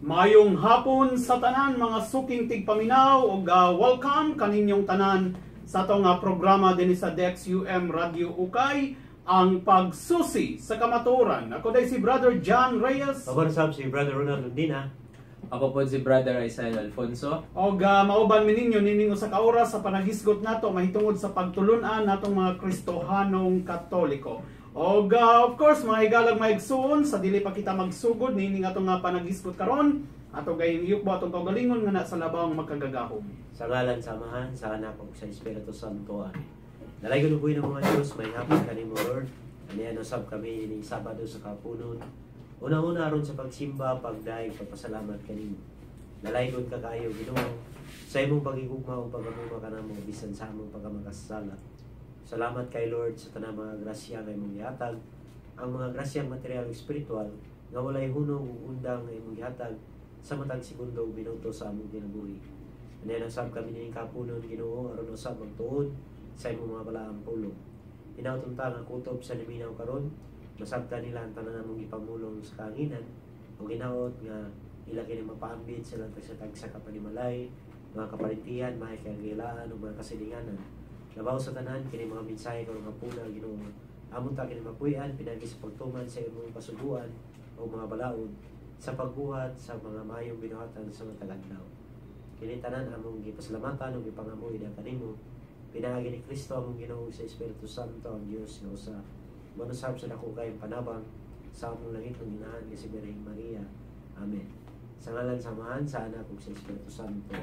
Mayong hapon sa tanan mga suking tigpaminaw ug welcome kaninyong tanan sa atong programa dinhi sa DXUM Radio Ukay, ang pagsusi sa kamaturan. Ako day si Brother John Reyes. Pabor-sab si Brother Ronald Lundina. Ako po si Brother Isaiah Alfonso. Og mauban mi ninyo nining usa ka oras sa panagisgot nato mahitungod sa pagtulun-an natong mga Kristohanong Katoliko. Og of course mga higalag maigsuon sa dili pa kita magsugod nining atong panagisgot karon ato gayong iyukbo atong kaugalingon nga na sa labawang magkagagahom. Sa ngalan samahan sa anak ug sa Espiritu Santo. Amen. Nalaygon uboy ng mga Dios, may hapon kanimo Lord. Anian usab kami ni Sabado sa kapunon. Una-una aron sa pagsimba, pagdaig, pagpasalamat kanimo. Nalaygon ka kaayo Ginoo sa imong pagigugma ug pagkamuma kanamo bisan sa among pagkamakasala. Salamat kay Lord sa tanang mga grasya nga imong gihatag, ang mga grasyang material ug spiritual nga walay hunong ug undang nga imong gihatag sa matag segundo ug minuto sa among kinabuhi. Anian usab kami ning kapunon Ginoo aron usab magtuon sa imong mga balaang pulong. Hinaut ta nga kutob sa liminaw karon, masabtan nila ang tanan namong ipamulong sa kaanginan ug hinaut nga ila kini mapaambit sila sa tagsa kapanimalay, mga kaparintihan, mga kagilaan ug mga kasilinganan. Labaw sa tanan kini mga mensahe karong hapuna Ginoo. Amon ta kini mapuy-an pinagi sa pagtuman sa imong pasuguan o mga balaod sa pagbuhat sa mga mayong binuhatan sa mga tagadlaw. Kini tanan among gipasalamatan ug gipangamuhi na kanimo. Pinaagi ni Kristo among Ginoo sa Espiritu Santo ang Dios nga usa. Manusab sa dako kayong panabang sa among langit ug inahan nga si Birheng Maria. Amen. Sa ngalan samahan sa anak ug sa Espiritu Santo.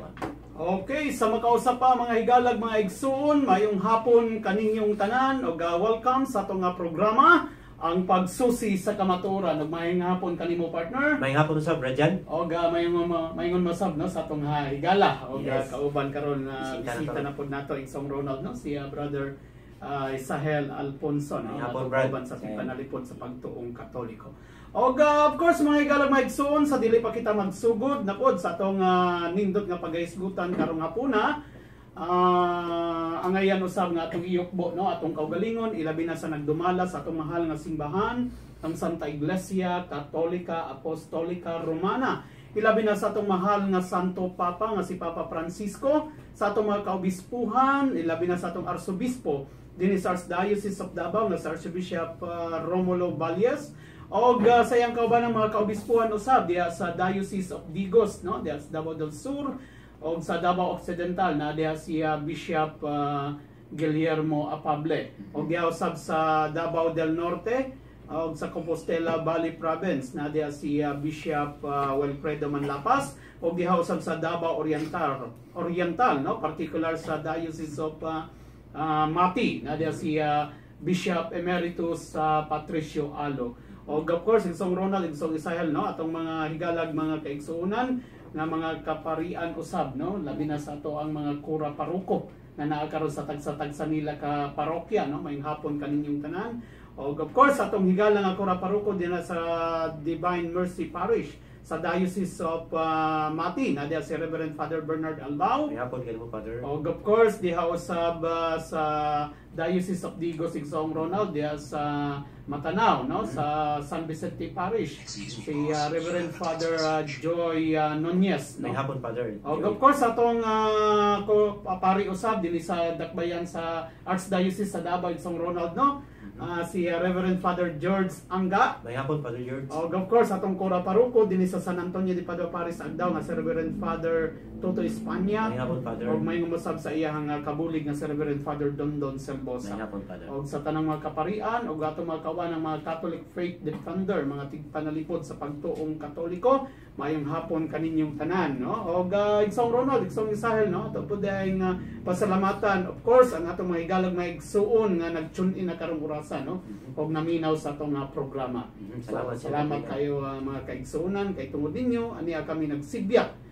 Okay, sa makausap pa mga higalag mga igsuon, mayong hapon kaninyong tanan og welcome sa atong programa ang pagsusi sa kamaturan. Ug mayong hapon kanimo partner. May hapon usab Rajan. Og mayong masab no sa atong higala og Yes. kauban karon na Bisita bisita na pod nato Isong Ronald no si Brother Isaiah Alfonso no May hapon, atong Brad. kauban sa panalipod sa pagtuong Katoliko. Og of course mga higalag maigsuon sa dili pa kita magsugod na pod sa atong nindot nga pagahisgutan karong hapuna. Angayan usab nga atong iyukbo no atong kaugalingon ilabi na sa nagdumala sa atong mahal nga simbahan ang Santa Iglesia Katolika Apostolika Romana. Ilabi na sa atong mahal nga Santo Papa nga si Papa Francisco, sa atong mga kaobispuhan, ilabi na sa atong arsobispo dinhi sa Archdiocese of Davao nga sa Archbishop Romulo Valles. Og sa iyang kauban ng mga kaobispuhan usab diha sa Diocese of Digos no diha sa Davao del Sur og sa Davao Occidental na diha si Bishop Guillermo Apable og diha usab sa Davao del Norte og sa Compostela Valley Province na diha si Bishop Wilfredo Manlapas og diha usab sa Davao Oriental no particular sa Diocese of Mati na diha si Bishop Emeritus Patricio Alo. Og of course, Isong Ronald, Isong Isaiah, no? Atong mga higalag, mga kaigsuunan, na mga kaparian usab, no? Labi na sa ato ang mga kura paruko na naakaroon sa tagsa-tagsa nila ka parokya, no? Mayong hapon kaninyong tanan. Og of course, atong higalang nga kura paruko din na sa Divine Mercy Parish sa Diocese of Mati, na diha si Reverend Father Bernard Albao. May hapon kanimo Father. Og of course, diha usab sa Diocese of Digos, Isong Ronald, diha sa Matanao, no, sa San Vicente Parish, si Reverend Father Joy Nunez, no. May hapon Father. Og of course atong pari usab dinhi sa dakbayan sa Archdiocese sa Davao, Isong Ronald, no. Si Reverend Father George Anga. May hapon Father George. Og of course atong kura paruko dinhi sa San Antonio de Padua Parish Agdao nga si Reverend Father Toto Espanya. May hapon Father. Og may ngumusab sa iyang kabulig nga si Reverend Father Dondon Selbosa. May hapon Father. Og sa tanang mga kaparian og atong mga kawan ng mga Catholic Faith Defender, mga tigpanalipod sa pagtuong Katoliko, mayong hapon kaninyong tanan, no. Og Isong Ronald, Isong Isahel, no, ato po dahil pasalamatan of course ang atong mga higalag maigsuon nga nag-tune in na karong orasa, no, og naminaw sa atong programa. Salamat kayo mga kaigsuonan kay tungod ninyo aniya kami nagsibyak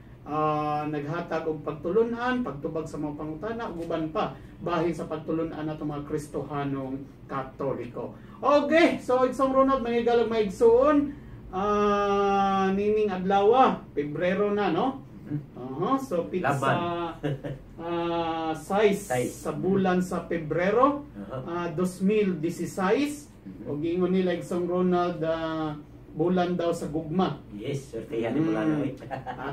naghatag og pagtulunan, pagtubag sa mga pangutana ug uban pa bahin sa pagtulunan nato mga Kristohanong Katoliko. Okay, so Isong Ronald may higalag maigsuon nining adlaw, Pebrero na, no? So pizza size sa bulan sa Pebrero 2016 og ingon nila Isong Ronald bulan daw sa gugma. Yes, swerte yan ni Bulana.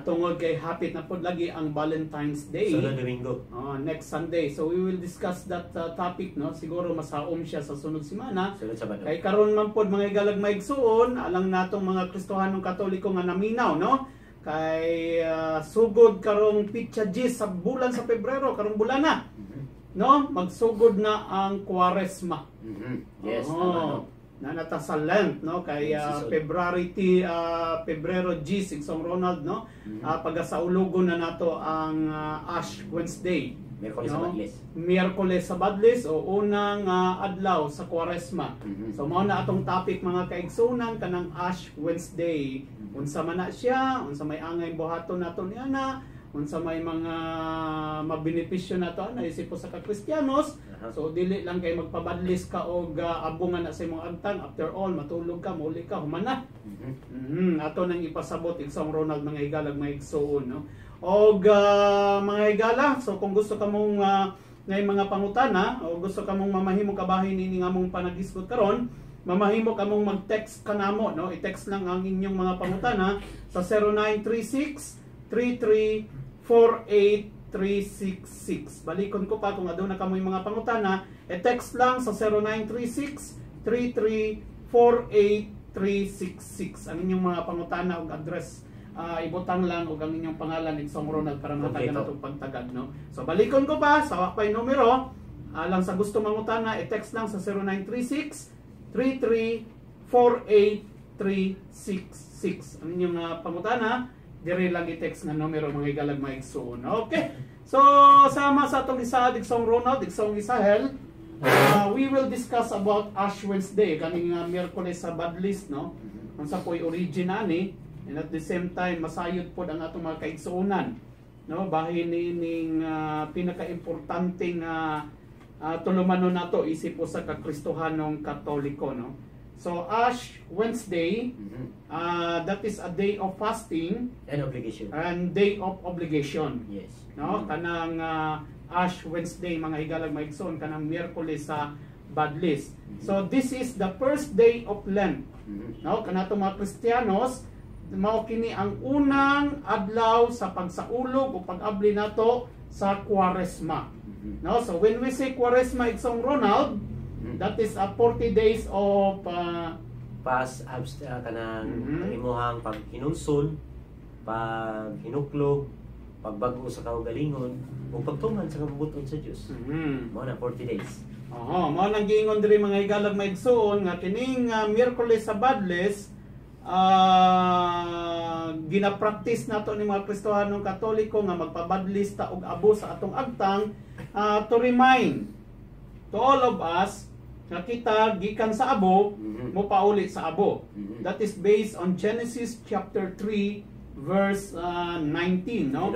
Tungod kay hapit na pod lagi ang Valentine's Day. Sunod Domingo. Next Sunday. So we will discuss that topic, no? Siguro masaom siya sa sunod semana. Sunod Sabado. Kay karon man pod mga igalag maigsuon, alang natong mga Kristohanong Katoliko nga naminaw, no? Kay sugod karong pitsa G sa bulan sa Pebrero, karong bulan na. No? Magsugod na ang Kwaresma. Yes, Oo. tama, no? Na nata sa Lent, no? Kay Pebrero G, Sigsong Ronald, no? Pagasaulugon na nato ang Ash Wednesday. Miyerkules sa Badles. Miyerkules sa Badles o unang adlaw sa Kwaresma. So mao na atong topic mga kaigsunan kanang Ash Wednesday. Unsa man na siya, unsa may angay buhaton nato niana, unsa may mga mabenepisyo nato na isip sa ka-Kristiyanos. So dili lang kay magpabadlis ka og abungan na sa imong agtang, after all matulog ka, mauli ka, human na. Ato nang ipasabot Igsong Ronald mga higalag mga igsuon, no. Og mga higala, so kung gusto ka mong ngay mga pangutana o gusto ka mong mamahimo kabahin nini nga mong panagisgot karon, mamahimo ka mong mag-text kanamo, no. I-text lang ang inyong mga pangutana sa 0936-3348-366. Balikon ko pa kung aduna ka mo'y mga pangutana, i-text lang sa 0936-3348-366 ang inyong mga pangutana ug address. Ibutang lang og ang inyong pangalan Igsong Ronald para matagan natong pagtagad, no. So balikon ko pa sa wakay numero, lang sa gusto mangutana, i-text lang sa 0936-3348-366 ang inyong pangutana. Dire lang i-text nga numero mga higalag mga igsuon. Okay. So sama sa atong isa Igsong Ronald, Igsong Isahel, we will discuss about Ash Wednesday kaning Miyerkules sa Badlis, no. Unsa po'y origin ani, and at the same time masayod pod ang atong mga kaigsuonan, no. Bahin ning pinaka-importanteng tulumanon nato isip sa ka-Kristohanong Katoliko, no. So Ash Wednesday, that is a day of fasting and obligation. And day of obligation. Yes. No, kanang Ash Wednesday mga higalag maigsoon kanang Miyerkules sa Badlis. So this is the first day of Lent. No, kanatong mga Kristiyanos, mao kini ang unang adlaw sa pagsaulog o pag-abli nato sa Kwaresma. No, so when we say Kwaresma, Igsong Ronald, that is 40 days of kanang imuhang paghinulsol, paghinuklog, pagbago sa kaugalingon, o pagtuman sa kabubuton sa Dios. Mao na 40 days. Mao nang giingon diri mga higalag maigsuon nga kining Miyerkules sa Badles, ginapractice nato ni mga Kristohanong Katoliko nga magpabadlis ta og abo sa atong agtang, to remind to all of us nga kita gikan sa abo mo pauli sa abo. That is based on Genesis chapter 3 verse 19, no.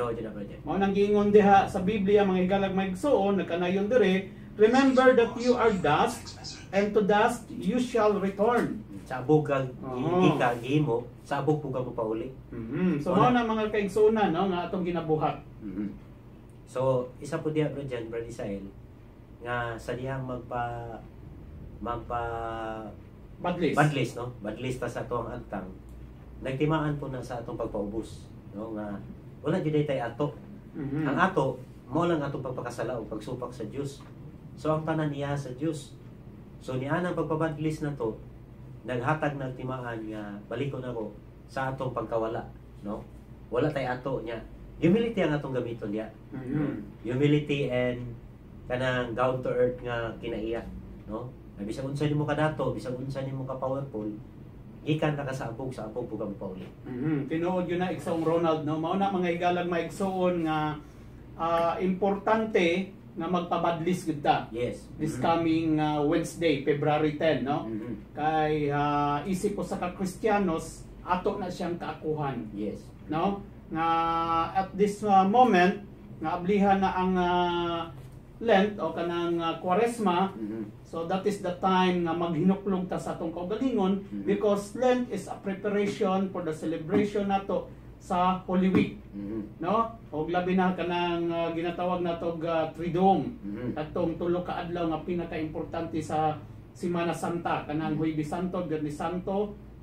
Mao nang giingon diha sa Biblia mga higalag maigsuon, nagkanayon dire, remember that you are dust and to dust you shall return. Sa abog ka gihimo, sa abog po ka mo pauli. So mao na mga kaigsuonan, no, nga atong ginabuhat. So isa po diha bro dyan, Brother Isael, nga sa dihang badlis, no? Badlis ta sa atong agtang. Nagtimaan po na sa atong pagpaubos, no, nga wala jud tay ato. Ang ato mao lang atong pagpakasala o pagsupak sa Dios. So ang tanan niya sa Dios. So niya nang pagpabadlis na to, naghatag ng timaan nga balikon ako sa atong pagkawala, no? Wala tay ato niya. Humility ang atong gamiton niya. Humility and kanang down to earth nga kinaiya, no? Bisag unsa nimo kadato, bisag unsa nimo ka powerful, gikan ka sa abog po ka pauli. Tinuod yun na Igsong Ronald, no. Mao na mga higalag maigsuon nga importante nga magpabadlis gud ta. Yes. This coming Wednesday, February 10, no. Kay isip ko sa ka-Kristiyanos ato na siyang kaakuhan. Yes. No? Nga at this moment nga ablihan na ang Lent o kanang Kwaresma. So that is the time nga maghinuklog ta sa atong kaugalingon, because Lent is a preparation for the celebration nato sa Holy Week. No? Og labi na kanang ginatawag nato Triduum. Atong tulo ka adlaw nga pinaka-importante sa Semana Santa, kanang Huwebes Santo, Biyernes Santo,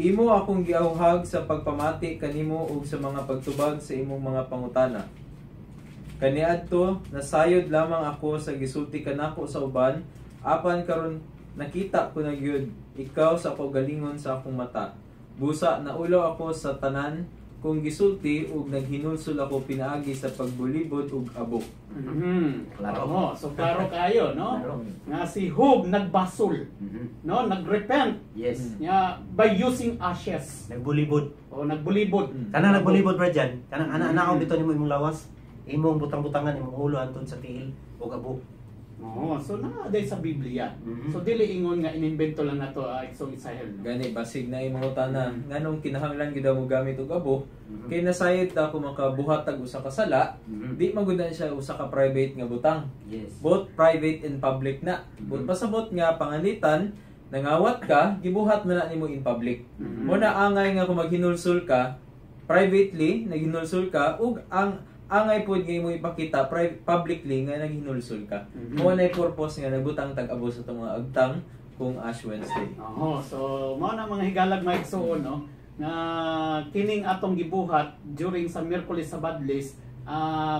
Imo akong giauhag sa pagpamati kanimo ug sa mga pagtubag sa imong mga pangutana. Kaniadto nasayod lamang ako sa gisulti kanako sa uban, apan karon nakita ko na gyud ikaw sa kaugalingon sa akong mata. Busa naulaw ako sa tanan kung gisulti ug naghinulsol ako pinaagi sa pagbulibod ug abo. Klaro. Oo, so klaro kayo, no? Klaro. Nga si Job nagbasol, Mhm. no? Nagrepent Yes. nga by using ashes. Nagbulibod. O nagbulibod. Kanang nagbulibod ra dyan, kanang ana-ana bitaw nimo imong lawas, imong butang-butangan imong ulo antud sa tiil ug abo. Oo, so naaday sa Biblia. Mhm. So dili ingon nga inimbento lang nato Exong Israel. No? Gani basig na imong utana nganong kinahanglan gyud mo gamit og abo Mhm. kay nasayod ta ko makabuhat tag usa ka sala, Mhm. di magudan siya usa ka private nga butang. Yes. Both private and public na. But pasabot nga pangalitan, nangawat ka, gibuhat man na nimo in public. Mhm. Muna angay nga kung maghinulsol ka, privately, naghinulsol ka, ug ang angay po nga mo ipakita publicly nga naghinulsol ka. Mhm. Mo na purpose nga nagbutang tag-abo sa itong mga agtang kung Ash Wednesday. Oo, so mao na mga higalag maigsuon, no? Nga kining atong gibuhat during sa Miyerkules sa Badlis,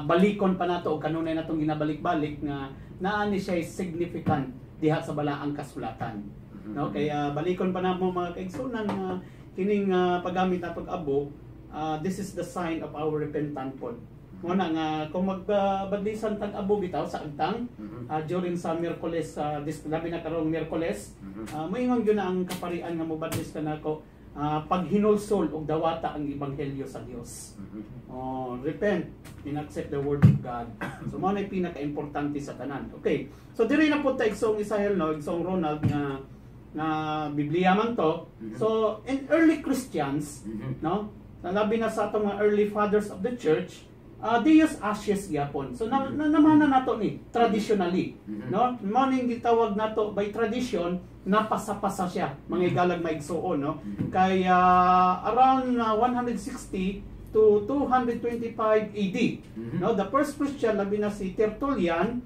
balikon pa nato og kanunay natong ginabalik-balik nga naa ni siya significant diha sa balaang kasulatan. No, kaya balikon pa namo mga kaigsunan nga kining paggamit nato og abo, this is the sign of our repentant pod. Mo na nga kung magbadlisan tag abo bitaw sa agtang during sa Miyerkules labi na karong Miyerkules, moingon gyud na ang kaparian nga mobadlis ka nako pag hinulsol og dawata ang ebanghelyo sa Dios. Repent and accept the word of God. So mao na pinaka-importante sa tanan. Okay. So diri na pud ta Exong Israel, no, Exong Ronald nga Biblia man to. So in early Christians, no, labi na sa atong mga early fathers of the church, they use ashes gyapon. So namana nato ni traditionally, no? Mao ning gitawag nato by tradition, napasa-pasa siya mga igalag maigsuon, no? Kay around 160 to 225 AD, no? The first Christian labi na si Tertullian,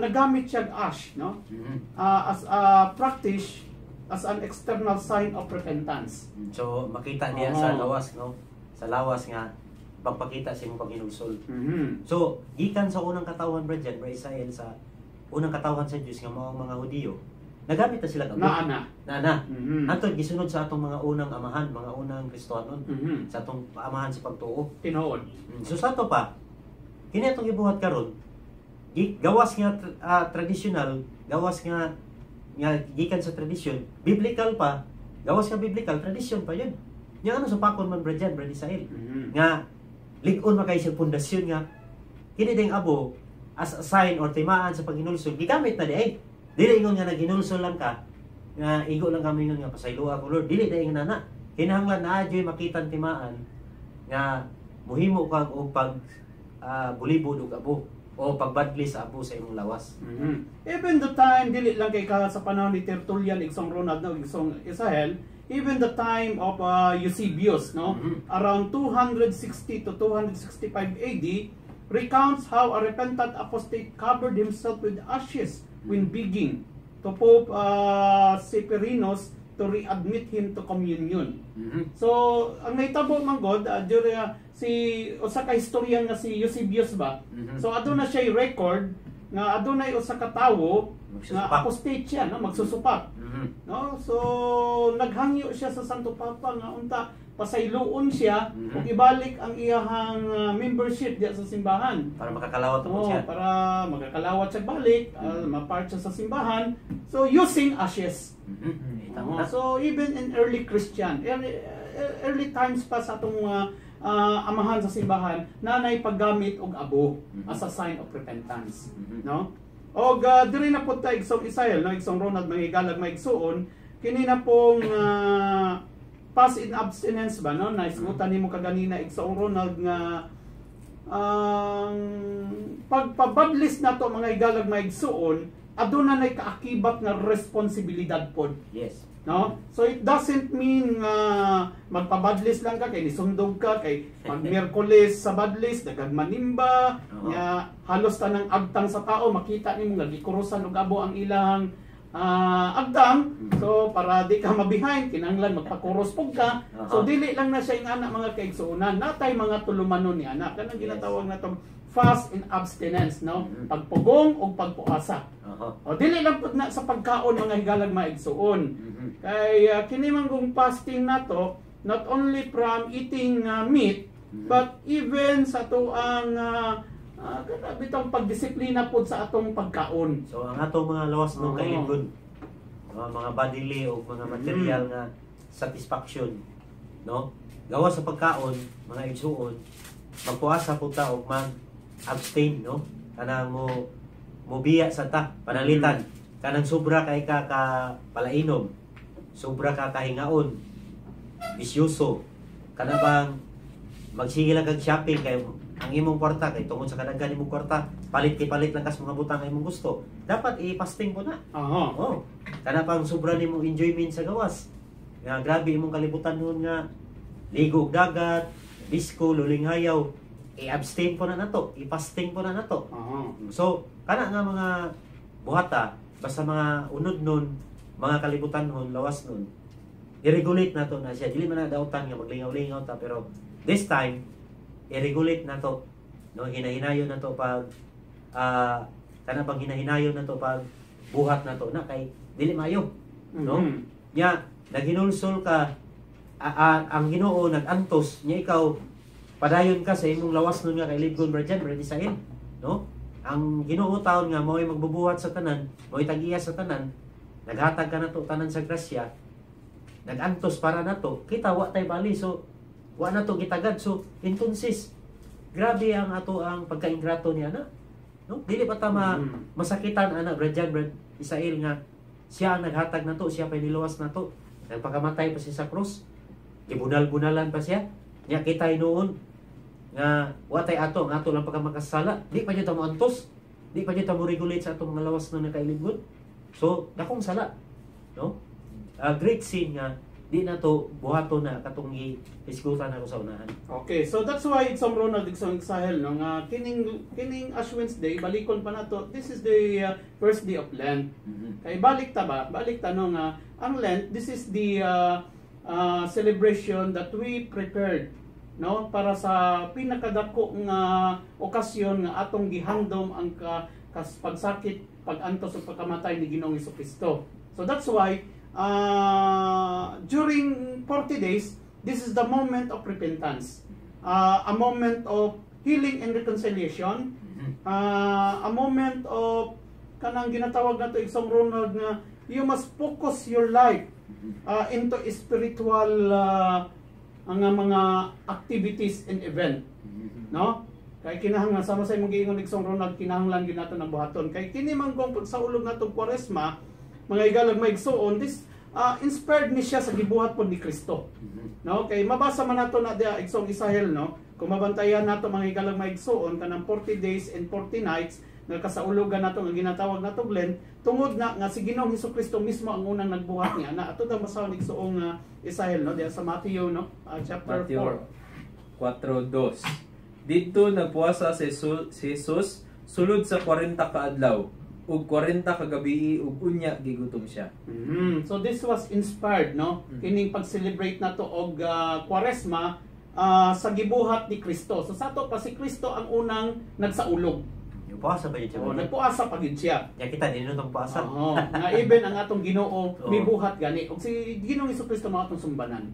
nagamit siya ash, no? As a practice, as an external sign of repentance. So makita niya sa lawas, no? Sa lawas nga pagpakita sa imong paghinulsol. So, gikan sa unang katawan bro dyan, bro Israel, sa unang katawan sa Diyos nga mga Hudiyo, nagamit na sila abo. Naana. Antod gisunod sa atong mga unang amahan, mga unang Kristohanon, sa atong amahan sa pagtuo. Tinuod. So sa ato pa, kini atong gibuhat karon, gawas nga traditional, gawas nga gikan sa tradisyon, biblical pa, gawas nga biblical, tradisyon pa yun. Yung ano sa pakon man bro dyan, bro Israel, nga lig-on makay sa pundasyon nga kini ding abo as a sign or timaan sa paghinulsol gigamit na di ay dili ingon nga naghinulsol lang ka nga igo lang kami ingon nga pasayloa ko Lord, dili dai nga nana kinahanglan na adyoy makitan timaan nga muhimo kag og pag bulibod og abo o pagbadli sa abo sa imong lawas. Even the time dili lang kay ka sa panahon ni Tertullian, Exong Ronald, no, Exong Israel, even the time of Eusebius, no, around 260 to 265 AD, recounts how a repentant apostate covered himself with ashes when begging to Pope Sepperinus to readmit him to communion. So, ang naitabo man God, during si usa ka historian nga si Eusebius ba. So aduna siya record nga adunay usa ka tawo nga apostate siya, no, magsusupak. No, so naghangyo siya sa Santo Papa nga unta pasayloon siya ug ibalik ang iyahang membership diya sa simbahan Para makakalawat po siya. para makakalawat siya balik, ma-part siya sa simbahan. So using ashes. So even in early Christian, early times pa sa atong amahan sa simbahan, nanay paggamit og abo as a sign of repentance, no? Og diri na pud ta Exong Israel, no, Exong Ronald, mangigalag maigsuon kini na pong fast in abstinence ba, no? Naisgutan nimo kaganina Exong Ronald nga pagpabadlis na to mga igalag maigsuon, aduna nay kaakibat nga responsibilidad pod. Yes. No? So it doesn't mean magpabadlis lang ka kay nisundog ka kay pag Miyerkules sa badlis dagag manimba nga halos tanang agtang sa tao makita nimo nga gikurusan og abo ang ilang agdam. So para di ka mabihind, kinahanglan magpakuros pug ka. So dili lang na siya yung anak mga kaigsuonan. Natay mga tulumanon ni anak. Kanang ginatawag na tong fast and abstinence, no? Pagpugong o pagpuasa. O dili lang pud na sa pagkaon mga higalag maigsuon. Kay kini manggong fasting nato not only from eating meat but even sa tuang bitong pagdisiplina po sa atong pagkaon. So ang atong mga lawas nung kailingkod, mga bodily o mga material nga satisfaction, no? Gawa sa pagkaon, mga igsuon, magpuasa po ta og mag-abstain, no? Kanang mo biya sa ta, panalitan. Kanang sobra kay ka palainom, sobra ka kahingaon, bisyoso, kanang bang magsige lang kag shopping kay ang imong kwarta kay tungod sa kadaghan imong kwarta palit lang kas mga butang nga imong gusto, dapat i-fasting po na. Oh, kana pang sobra nimo enjoyment sa gawas nga grabe imong kalibutan noon nga ligo og dagat, disco, lulinghayaw, i-abstain po na nato, i-fasting po na nato. So kana nga mga buhata basta mga unod nun, mga kalibutan nun, lawas nun, i-regulate nato na siya. Dili man na dautan nga maglingaw-lingaw ta, pero this time i-regulate na to, no? Hinahinayon na to pag kana pang hinahinayon na to pag buhat na to na kay dili maayo, no? Nya naghinulsol ka ang Ginoo nagantos nya ikaw padayon ka sa imong lawas nun nga kay Libgon Virgin Isael, no? Ang Ginoo taon nga mo'y magbubuhat sa tanan, mo'y tag-iya sa tanan, naghatag ka na to tanan sa grasya, nagantos para na to, kita wa tay bali, so wa na to gitagad. So entonces grabe ang ato ang pagkaingrato niya na, no? Dili pa ta masakitan ana Brad Isael nga siya ang naghatag na to, siya pa niluwas na to, nagpakamatay pa siya sa cross, ibunal-bunalan pa siya nya kitay noon nga wa tay ato ang ato lang pagkamakasala, di pa niya ta mo antos, di pa niya ta mo regulate sa atong mga lawas na nakailingkod. So dakong sala, no? Great sin nga di na to buhato na katong isgutan ako sa unahan. Okay, so that's why it's Ronald Dixon Sahel, no, nga kining Ash Wednesday balikon pa nato. This is the first day of Lent. Kay balik ta no nga ang Lent, this is the celebration that we prepared, no, para sa pinakadako nga okasyon nga atong gihandom ang pagsakit, pag-antos ug pagkamatay ni Ginoong Jesucristo. So that's why during 40 days, this is the moment of repentance, a moment of healing and reconciliation, a moment of kanang ginatawag nato Isang Ronald nga you must focus your life into spiritual mga activities and event, no? Kay kinahanglan sama sa imong giingon Isang Ronald, kinahanglan gyud nato ng buhaton kay kini man kung sa ulog natong Kwaresma, mga igalag maigsuon, this inspired ni siya sa gibuhat po ni Kristo, no? Kay mabasa man nato na dia Isang Isael, no, kung mabantayan nato mga igalag maigsuon kanang 40 days and 40 nights nga kasaulugan nato nga ginatawag nato Lent, tungod na nga si Ginoong Jesucristo mismo ang unang nagbuhat niya na ato daw masaw ni Igsoong Isael, no, dia sa Matthew, no, chapter 4 4:2. Dito nagpuasa si Jesus sulod sa 40 ka adlaw ug 40 ka gabi ug unya gigutom siya. So this was inspired, no, kining pag-celebrate nato og Kwaresma sa gibuhat ni Kristo. So sa ato pa si Kristo ang unang nagsaulog. Puasa ba yun siya? Nagpuasa pa gid siya. Ya kita din nung puasa. Nga even ang atong Ginoo mibuhat gani og si Ginoong Jesucristo mga atong sumbanan.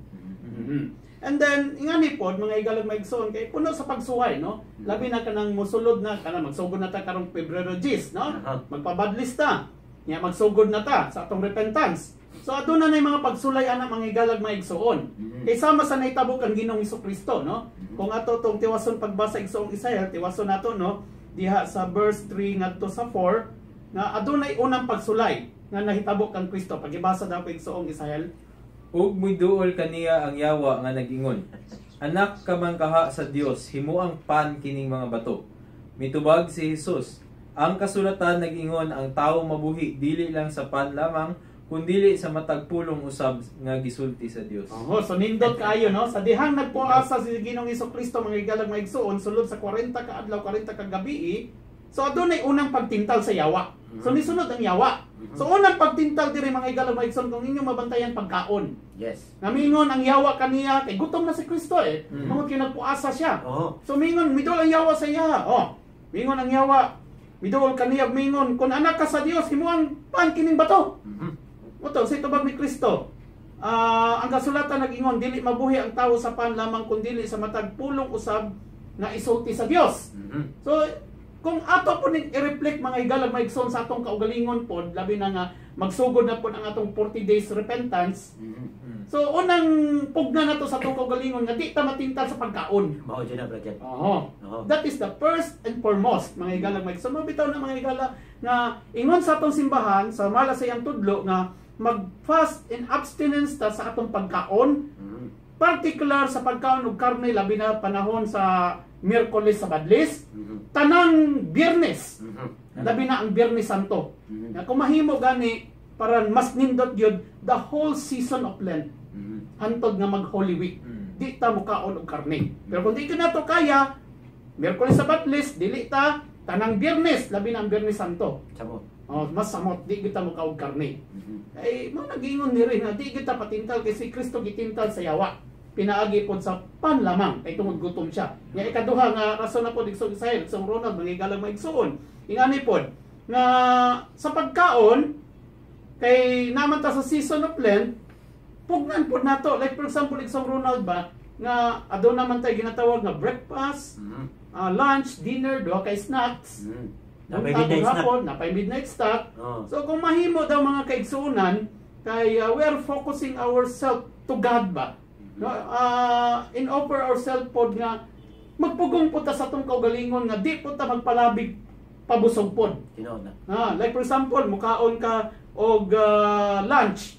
And then ingani pod mga igalag maigsoon kay puno sa pagsuway, no. Labi na kanang mosulod na kanang magsugod na ta karong Pebrero 10, no. Magpabadlista. Nya magsugod na ta sa atong repentance. So aduna na mga pagsulay ana mga igalag maigsoon. Kay sama sa naitabok ang Ginoong Jesucristo, no. Kung ato tong tiwason pagbasa Igsoong Isael, tiwason nato, no, diha sa verse 3 ngadto sa 4 nga adunay unang pagsulay nga nahitabok ang Kristo. Pagibasa daw Igsoong Isael, ug miduol kaniya ang yawa nga nag-ingon, anak ka man kaha sa Dios, himuang pan kining mga bato. Mitubag si Jesus, ang kasulatan nag-ingon, ang tawo mabuhi dili lang sa pan lamang kundili sa matag pulong usab nga gisulti sa Dios. So nindot kaayo, no, sa dihang nagpuasa si Ginoong Jesucristo mga igalag maigsoon sulod sa 40 ka adlaw 40 ka gabi, so adunay unang pagtintal sa yawa. So nisunod ang yawa. So unang pagtintal diri mga igalang maigsoon kung inyo mabantayan pagkaon. Yes. Namingon ang yawa kaniya kay gutom na si Kristo eh. Mga kinagpuasa siya. Oo. So mingon midol ang yawa sa iya. Oh, mingon ang yawa. Midol kaniya mingon kun anak ka sa Dios himuang pan kining bato. Moto sa tubag ni Kristo. Ang kasulatan nag-ingon dili mabuhi ang tawo sa pan lamang kun dili sa matag pulong usab nga isulti sa Dios. So kung ato po i-reflect mga igalag maigsoon sa atong kaugalingon po, labi na nga magsugod na po ang atong 40 days repentance. So unang pugna na to sa atong kaugalingon nga di ta matintal sa pagkaon. Mao dyan na, brother. Oo. That is the first and foremost mga igalag maigsoon. Mabitaw na mga igala nga ingon sa atong simbahan sa malasayang tudlo nga mag-fast and abstinence ta sa atong pagkaon. Particular sa pagkaon og karne labi na panahon sa Miyerkules sa Badlis, tanang Biyernes, labi na ang Biyernes Santo. Na kung mahimo gani para mas nindot gyud the whole season of Lent. Hantod nga mag Holy Week. Di ta mukaon og karne. Pero kung di ka na to kaya, Miyerkules sa Badlis, dili ta tanang Biyernes, labi na ang Biyernes Santo. Samot. Oh, mas samot di kita mukaog karne. Ay mo nagingon ni rin na di kita patintal kay si Kristo gitintal sa yawa. Pinaagi pod sa pan lamang kay tungod gutom siya. Nya ikaduha nga rason na pod igsoon Israel, igsoon Ronald mangigalang maigsoon. Ingani pod nga sa pagkaon kay naman ta sa season of Lent, pugnan pod nato. Like for example igsoon Ronald ba nga adto naman tay ginatawag nga breakfast, lunch, dinner, duha kay snacks. Napay midnight snack. Napay midnight snack. Oh. So kung mahimo daw mga kaigsuunan kay we are focusing ourselves to God ba? No, in offer ourselves pod nga magpugong po ta sa atong kaugalingon nga di po ta magpalabig pabusog pod. Tinuod na. Like for example, mukaon ka og lunch,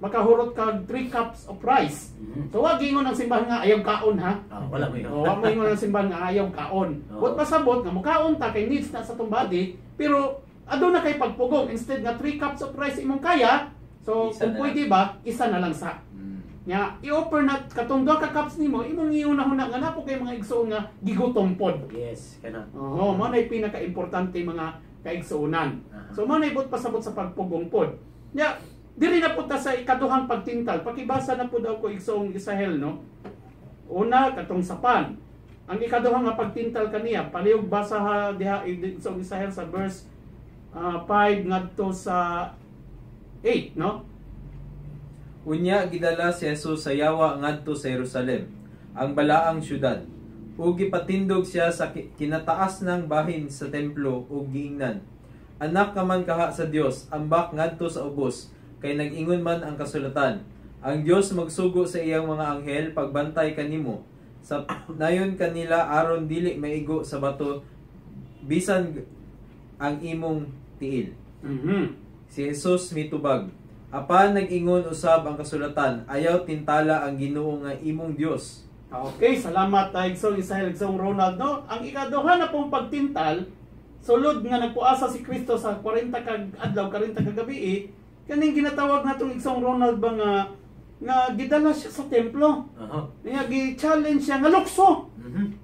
makahurot ka 3 cups of rice. So wag ingon ang simbahan nga ayaw kaon ha. Wala mo yun. Wag mo ingon ang simbahan nga ayaw kaon. But pasabot nga mukaon ta kay needs na sa atong body, pero aduna kay pagpugong instead nga 3 cups of rice imong kaya. So Isa kung na pwede ba, isa na lang sa. Nya i-offer na katong duha ka cups nimo imong iunahon na nga napo kay mga igsoon nga gigutom pod. Yes, kana. Oo, mo nay pinaka-importante mga kaigsuunan. So mo nay pasabot sa pagpugong pod. Nya diri na pud ta sa ikaduhang pagtintal. Pakibasa na pud ako igsoong Israel no. Una katong sapan. Ang ikaduhang nga pagtintal kaniya palihog basa ha diha igsoong Israel sa verse 5 ngadto sa 8 no. Unya gidala si Jesus sa yawa ngadto sa Jerusalem, ang balaang syudad. Ug gipatindog siya sa kinataas ng bahin sa templo ug giingnan. Anak ka man kaha sa Dios, ambak ngadto sa ubos, kay nag-ingon man ang kasulatan. Ang Dios magsugo sa iyang mga anghel pagbantay kanimo. Sa nayon kanila aron dili maigo sa bato bisan ang imong tiil. Si Jesus mitubag. Apan nag-ingon usab ang kasulatan, ayaw tintala ang Ginoo nga imong Dios. Okay, salamat igsoong Israel, igsoong Ronald no. Ang ikaduha na pong pagtintal, sulod nga nagpuasa si Kristo sa 40 kag adlaw, 40 kag gabi, kaning ginatawag natong igsoong Ronald ba nga gidala siya sa templo. Nga gi-challenge siya nga lukso.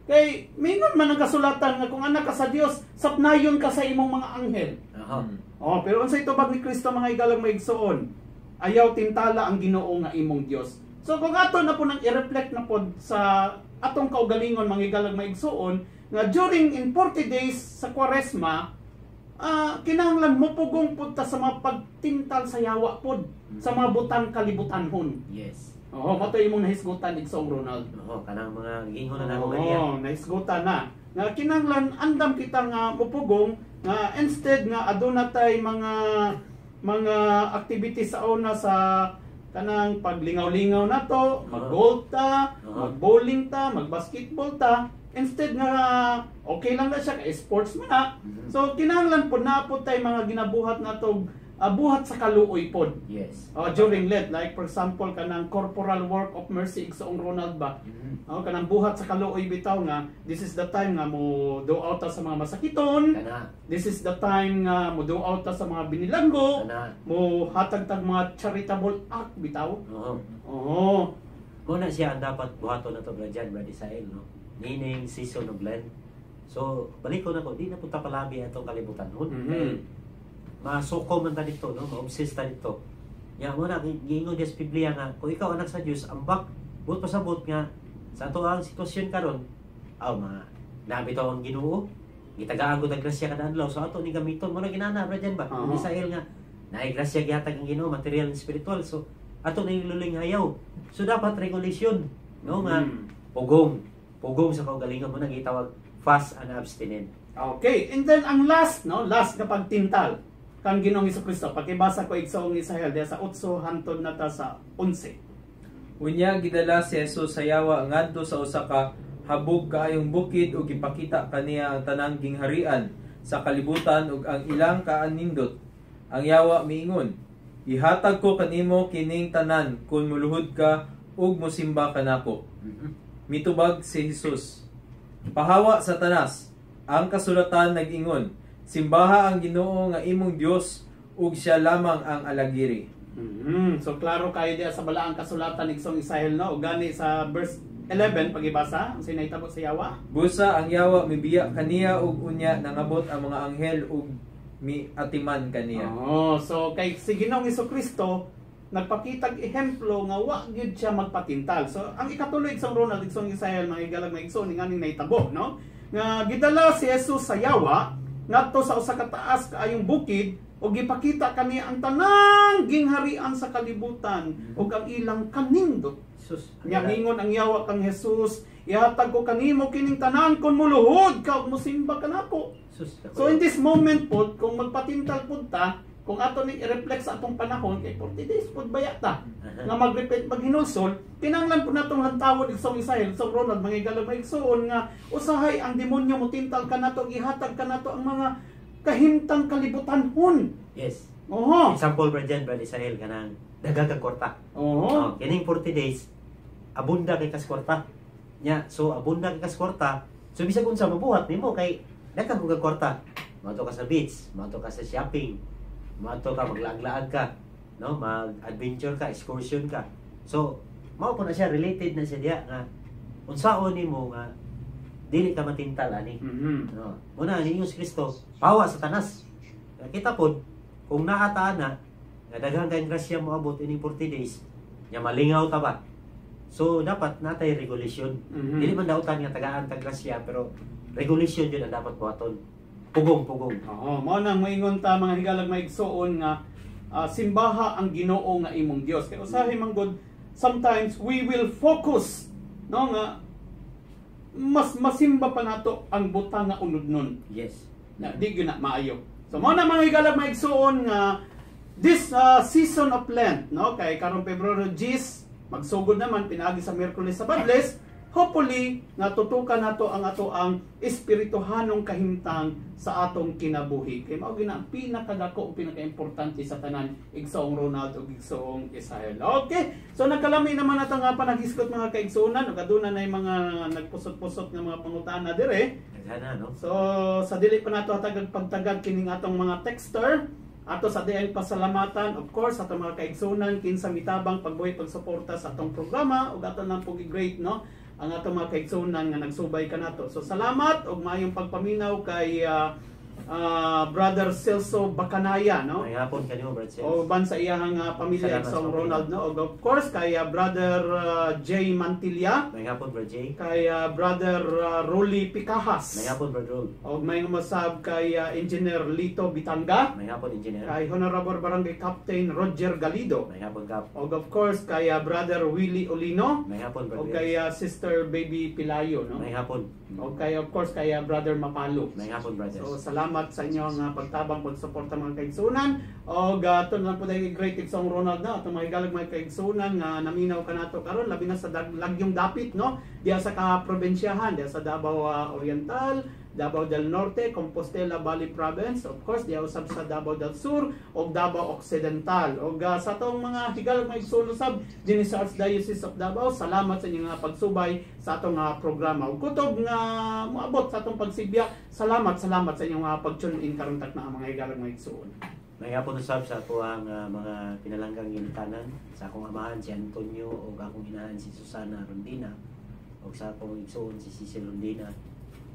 Kay mingon man ang kasulatan nga kung anak ka sa Dios, sapnayon ka sa imong mga anghel. Pero unsay tubag ni Kristo mga igalang maigsoon? Ayaw tintala ang Ginoo nga imong Dios. So kung ato na po nang i-reflect na po sa atong kaugalingon mga igalang maigsoon nga during in 40 days sa Kwaresma, kinahanglan mo pugong punta sa mga pagtintal sa yawa pod sa mga butang kalibutanhon. Yes. Mato imong nahisgutan igsoong Ronald. Kanang mga gingon na ako Maria. Nahisgutan na. Nga kinahanglan andam kita nga mupugong nga instead nga aduna tay mga activities sa una sa kanang paglingaw-lingaw nato, mag-golf ta, mag-bowling ta, mag-basketball ta, instead nga okay lang na siya kay sports man na. So kinahanglan pod na po tay mga ginabuhat nato buhat sa kaluoy pod. Yes. During Lent, like for example kanang corporal work of mercy igsoong Ronald ba. Kanang buhat sa kaluoy bitaw nga this is the time nga mo do out sa mga masakiton. Kana. This is the time nga mo do out sa mga binilanggo. Kana. Mo hatag tag mga charitable act bitaw. Kung na siya ang dapat buhaton na to Brad Isael no. Meaning season of Lent. So balik ko na ko di na punta palabi atong kalibutan. masuko man ta dito, no? Ma-obsess ta dito. Ya mo na giingon sa Biblia nga kung ikaw anak sa Dios, ambak but pasabot nga sa ato ang sitwasyon karon, mga nabito ang Ginoo, gitagaan ko ng grasya kada adlaw, so ato ni gamiton mo na ginana ra dyan ba? Israel nga naay grasya gihatag ang Ginoo, material and spiritual, so ato na luling hayaw. So dapat regulation, no nga pugong sa kaugalingon mo na gitawag fast and abstinent. Okay, and then ang last na pagtintal kang Ginoong Hesukristo. Pakibasa ko igsoong Israel diya sa 8 hantod na ta sa 11. Unya gidala si Jesus sa yawa ngadto sa usa ka habog kaayong bukid ug gipakita kaniya ang tanang gingharian sa kalibutan ug ang ilang kaanindot. Ang yawa miingon, ihatag ko kanimo kining tanan kun muluhod ka ug mosimba kanako. Mitubag si Jesus, pahawa Satanas, ang kasulatan nag-ingon, simbaha ang Ginoo nga imong Dios ug siya lamang ang alagiri. So klaro kayo diya sa balaang kasulatan igsoong Israel, no? Ug gani sa verse 11 pagibasa, ang sinahitabo sa yawa. Busa ang yawa mibiya kaniya ug unya nangabot ang mga anghel ug miatiman kaniya. So kay si Ginoong Hesukristo nagpakitag ehemplo nga wa gyud siya magpatintal. So ang ikatuloy igsoong Ronald igsoong Israel mga igalag mga igsoon nga ning nahitabo, no? Nga gidala si Jesus sa yawa ngadto sa usa ka taas kaayong bukid ug gipakita kaniya ang tanang gingharian sa kalibutan ug ang ilang kanindot. Nya mingon ang yawa kang Jesus, ihatag ko kanimo kining tanan kun muluhod ka ug mosimba kanako. So in this moment po, kung magpatintal pud ta, kung ato ni i-reflect sa atong panahon kay 40 days pud bayata nga mag-repeat maghinulsol, kinahanglan pud natong lantawon igsoong Israel, so Ronald mangigalag maigsoon nga usahay ang demonyo mo tintal kanato, ihatag kanato ang mga kahimtang kalibutanhon. Yes. Oho. Example ba dyan, Brad Israel, kanang daghang kang kwarta. Oho. Kining 40 days, abunda kay kas kwarta. Nya, so abunda kay kas kwarta. So bisag unsa mabuhat nimo kay daghang kang kwarta. Mato ka sa beach, mato ka sa shopping, mato ka maglaag-laag ka, no? Mag-adventure ka, excursion ka. So, mao po na siya related na siya diya nga unsaon nimo nga dili ka matintal ani. No. Una ni Jesus Kristo, pawa sa tanas. Kita pod kung naata na nga daghang kay grasya mo abot ini 40 days, nya malingaw ta ba? So dapat natay regulation. Dili man dautan nga tagaan tag grasya pero regulation jud ang dapat buhaton. Pugong. Mao nang moingon ta mga higalag maigsoon nga simbaha ang Ginoo nga imong Dios. Kay usahay man gud sometimes we will focus no nga mas masimba pa nato ang butang nga unod-nun. Yes. Na di gyud na maayo. So mao na mga higalag maigsoon nga this season of Lent, no? Kay karong Pebrero 10 magsugod naman pinaagi sa Miyerkules sa Badles. Hopefully, natutukan nato ang ato ang espirituhanong kahimtang sa atong kinabuhi. Kaya mao gina ang pinakadako o pinaka-importante sa tanan igsoong Ronald ug igsoong Israel. Okay, so nagkalami naman nato nga panaghisgot mga kaigsunan ug aduna na mga nagpusot-pusot nga mga pangutana dire. Sana no. So sa dili pa nato hatag pagtagad kining atong mga texter. Ato sa diayong pasalamatan, of course, atong mga kaigsunan kinsa mitabang pagbuhi pagsuporta sa atong programa ug ato nang pagi-great no ang ato mga kaigsunan nga nagsubay kanato. So salamat ug maayong pagpaminaw kay Brother Celso Bacanaya, no? May hapon kanimo, Brad Celso. O ban sa iyang pamilya sa Ronald, no? Og of course kay Brother Jay Mantilla. May hapon, Brad Jay. Kay Brother Rolly Picahas. May hapon, Brad Roll. Og may masab kay Engineer Lito Bitanga. May hapon, Engineer. Kay Honorable Barangay Captain Roger Galido. May hapon, Kap. Og of course kay Brother Willie Olino. May hapon, Brad Og Will. kay Sister Baby Pilayo, no? May hapon. Og kay of course kay Brother Mapalo. May hapon, brothers. So salamat sa inyong pagtabang pagsuporta mga kaigsunan. Og ato na po dahil great song Ronald na ato mga higalag mga kaigsunan nga naminaw kanato karon labi na sa lagyong dapit, no? Diya sa kaprobinsyahan, diya sa Davao Oriental, Davao del Norte, Compostela Valley Province, of course diya usab sa Davao del Sur o Davao Occidental. Og sa atong mga higalag mga igsoon usab dinhi sa Archdiocese of Davao, salamat sa inyong pagsubay sa atong programa. Ug kutob nga moabot sa atong pagsibya, salamat sa inyong pag-tune in karon tak na mga higalag mga igsoon. May hapon usab sa ako ang mga pinalanggang ginikanan sa akong amahan si Antonio o akong inahan si Susana Rondina o sa akong igsoon si Cecil Rondina,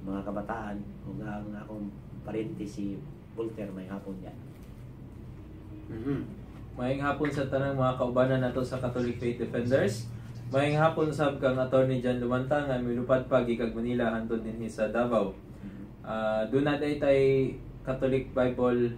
mga kabataan o ang akong parente si Volter. May hapon yan. Mhm. Maayong hapon sa tanang mga kaubanan nato sa Catholic Faith Defenders. Maayong hapon sab kang Attorney John Lumanta nga milupad pa gikag Manila hantud dinhi sa Davao. Duna tay Catholic Bible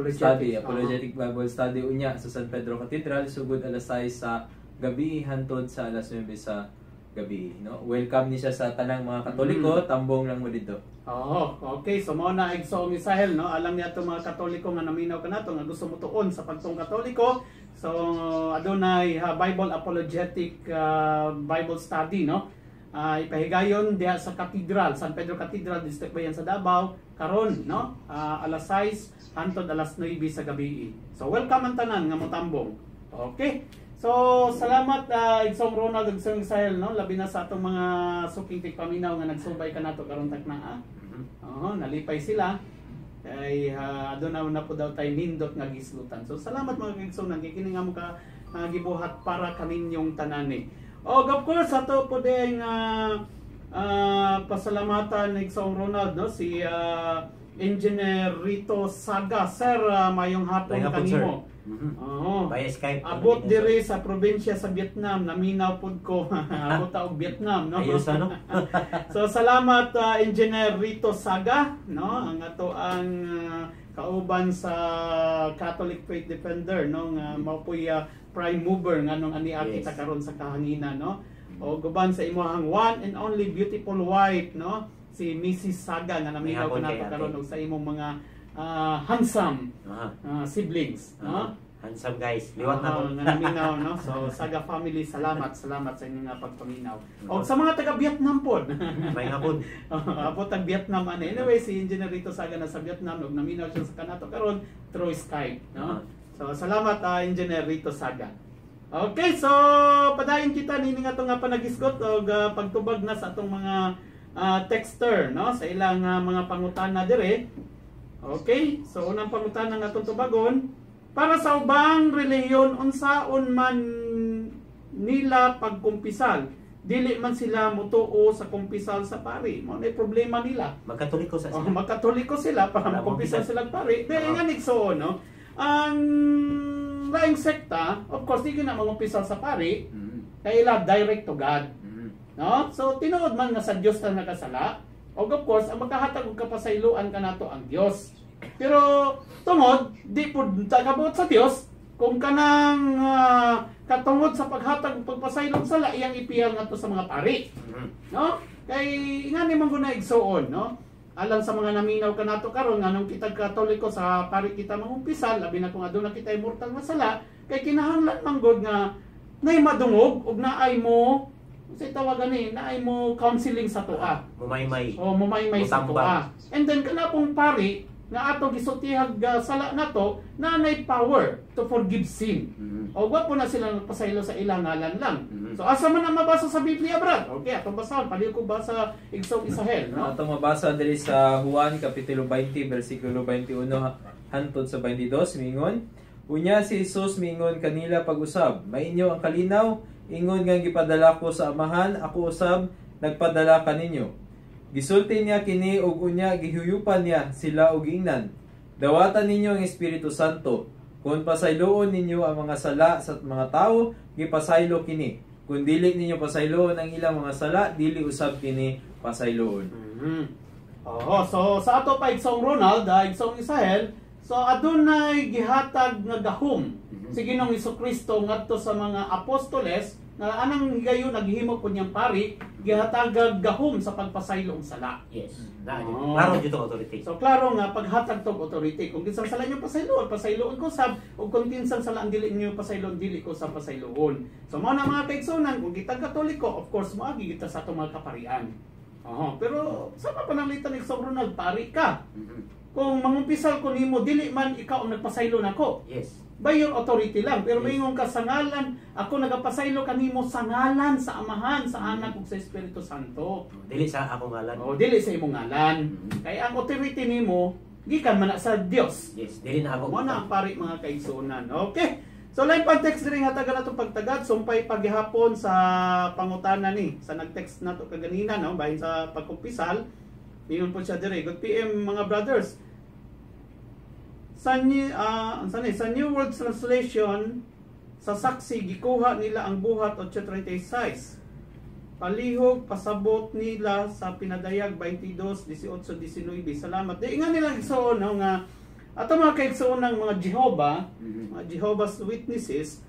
study, apologetic Bible study unya sa San Pedro Cathedral sugod alas 6 sa gabi hantod sa alas 9 sa gabi, no? Welcome ni siya sa tanang mga Katoliko, tambong lang mo dito. Oo, okay. So mo na igsoong Misael, no? Alam niya itong mga Katoliko nga naminaw ka nato nga gusto mo tuon sa pagtong Katoliko. So adunay Bible apologetic Bible study, no? Ipahigayon diha sa Cathedral, San Pedro Cathedral, district bayan sa Davao karon, no? Alas 6 hantod alas 9 sa gabi. So welcome ang tanan nga motambong. Okay? So, salamat Igsong Ronald ug Igsong Misael, no? Labi na sa atong mga suking tigpaminaw nga nagsubay ka nato karon takna. Nalipay sila. Kay aduna na po daw tay nindot nga gislutan. So, salamat mga Igsong nang kini nga mo ka gibuhat para kaninyong tanani. Of course, ato po ding pasalamatan ni Igsong Ronald, no? Si Engineer Rito Saga. Sir, mayong hapon kanimo. By Skype. Abot diri sa probinsya sa Vietnam, naminaw pud ko. Abot ta og Vietnam, no? Ayos ano? So salamat Engineer Rito Saga, no? Ang ato ang kauban sa Catholic Faith Defender, no? Nga mao puy prime mover nganong ani kita karon sa kahanginan, no? O guban sa imong one and only beautiful wife, no? Si Mrs. Saga nga naminaw ka nato karon og sa imong mga handsome siblings, no? Handsome guys, liwat na po. Nga naminaw, no? So Saga family, salamat sa inyong pagpaminaw. O sa mga taga Vietnam pod. May hapon. Abot ang Vietnam ano. Anyway, si Engineer Rito Saga na sa Vietnam ug naminaw siya sa kanato karon through Skype, no? So salamat Engineer Rito Saga. Okay, so padayon kita nini nga nga panagisgot og pagtubag na sa atong mga texter, no? Sa ilang mga pangutana dire. Okay, so unang pangutana nga atong tubagon, para sa ubang relihiyon unsaon man nila pagkumpisal, dili man sila mutuo sa kumpisal sa pari. Mao na problema nila. Magkatoliko sa sila. Magkatoliko sila para magkumpisal sila pari. Dili nga nigsuon, no? Ang laing sekta, of course, di na mangumpisal sa pari. Kay ila direct to God. No? So tinuod man nga sa Dios ta nakasala. O of course, ang magkahatag og kapasayloan kanato ang Dios. Pero tungod di pud tagabot sa Dios kung kanang katungod sa paghatag og pagpasaylo sa iyang ipiyang ngadto sa mga pari. No? Kay ngani man guna igsuon, no? Alang sa mga naminaw kanato karon nganong kita Katoliko sa pari kita mangumpisal, labi na kung aduna kita immortal nga sala, kay kinahanglan man gud nga nay madungog ug naay mo sa tawagan naay mo counseling sa tuwa. Mumaymay. O mumaymay sa tuwa. And then kana pong pari nga ato gisutihag sala nato na nay power to forgive sin. O wa po na sila nagpasaylo sa ilang ngalan lang. So asa man ang mabasa sa Biblia, brad? Okay, atong basahan pali ko basa Igsong Misael, no? Atong mabasa diri sa Juan kapitulo 20 bersikulo 21 hantod sa 22 mingon. Unya si Jesus mingon kanila pag-usab, mainyo ang kalinaw, ingon nga gipadala ko sa amahan, ako usab nagpadala kaninyo. Gisulti niya kini ug unya gihuyupan niya sila og ingnan. Dawatan ninyo ang Espiritu Santo. Kung pasayloon ninyo ang mga sala sa mga tao, gipasaylo kini. Kung dili ninyo pasayloon ang ilang mga sala, dili usab kini pasayloon. So sa ato pa Igsong Ronald, Igsong Misael, so adunay gihatag nga gahom si Ginoong Hesukristo ngadto sa mga apostoles na anang higayon naghimo po niyang pari gihatag gahom sa pagpasaylo og sala. Yes. Klaro dito authority. So klaro nga paghatag tog authority kung kinsang sala niyo pasayloon ko sab ug kung kinsang sala ang dili niyo pasayloon dili ko sa pasayloon. So mao na mga kaigsunan kung kita Katoliko, of course moagi kita sa atong mga kaparian. Pero sa pananglitan ni Igsong Ronald, pari ka. Kung mangumpisal ko nimo dili man ikaw ang nagpasaylo nako. Yes. By your authority lang, pero mayingon ka sa ngalan, ako nagapasaylo kanimo sa ngalan sa Amahan, sa Anak ug sa Espiritu Santo. Dili sa akong ngalan. Dili sa imong ngalan. Kaya ang authority nimo gikan man na sa Dios. Yes, dili na ako. Mo na ang pari mga kaigsunan. Okay. So lain pang text diri hatagan nato pagtagad sumpay paghihapon sa pangutana ni sa nag-text nato kaganina, no, bahin sa pagkumpisal. Ingon po siya diri, good PM mga brothers. sa New World Translation, sa saksi gikuha nila ang buhat 8:36. Palihog pasabot nila sa pinadayag 22:18-19. Salamat. Di nga nila igsoon no, nga ato mga kaigsoon ng mga Jehovah, mga Jehovah's Witnesses,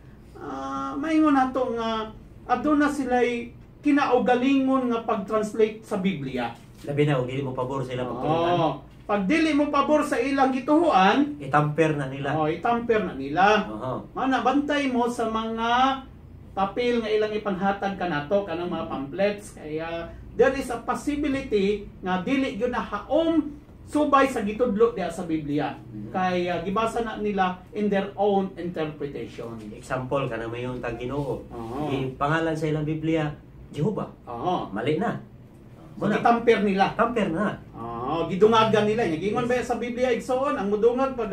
maingon nato nga aduna sila'y kinaugalingon nga pag-translate sa Biblia. Labi na, dili mo pabor sa ilang pagtulungan. Pag dili mo pabor sa ilang gituhuan, Itamper na nila. itamper na nila. Oo. Mana bantay mo sa mga papel nga ilang ipanghatag kanato kanang mga pamphlets, kaya there is a possibility nga dili gyud na haom subay sa gitudlo diha sa Biblia. Kaya gibasa na nila in their own interpretation. Example, kanang mayong tag Ginoo. Oo. Pangalan sa ilang Biblia, Jehovah. Oo. Mali na. So gitamper nila. Tamper na. Gidungagan nila. Gingon ba sa Biblia igsoon ang mudungag pag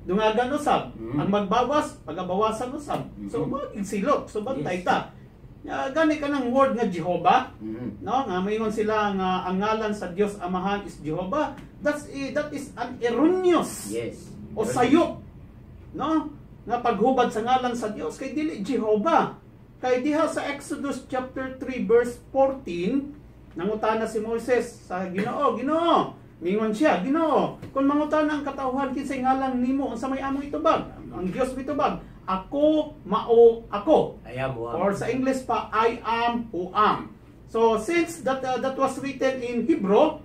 dungagan usab, ang magbawas pagabawasan usab. So magigsilot. So bantay ta. Gani ka ng word nga Jehovah, no? Nga mayingon sila nga ang ngalan sa Dios Amahan is Jehovah. That is an erroneous. Yes. O sayop, no? Nga paghubad sa ngalan sa Dios kay dili Jehovah. Kay diha sa Exodus chapter 3 verse 14, nangutana si Moses sa Ginoo, Ginoo, mingon siya, Ginoo, kung mangutana ang katawhan kinsay ngalan nimo unsa may among itubag? Ang Dios mitubag, ako mao ako. I am who am. Or sa English pa, I am who am. So since that was written in Hebrew,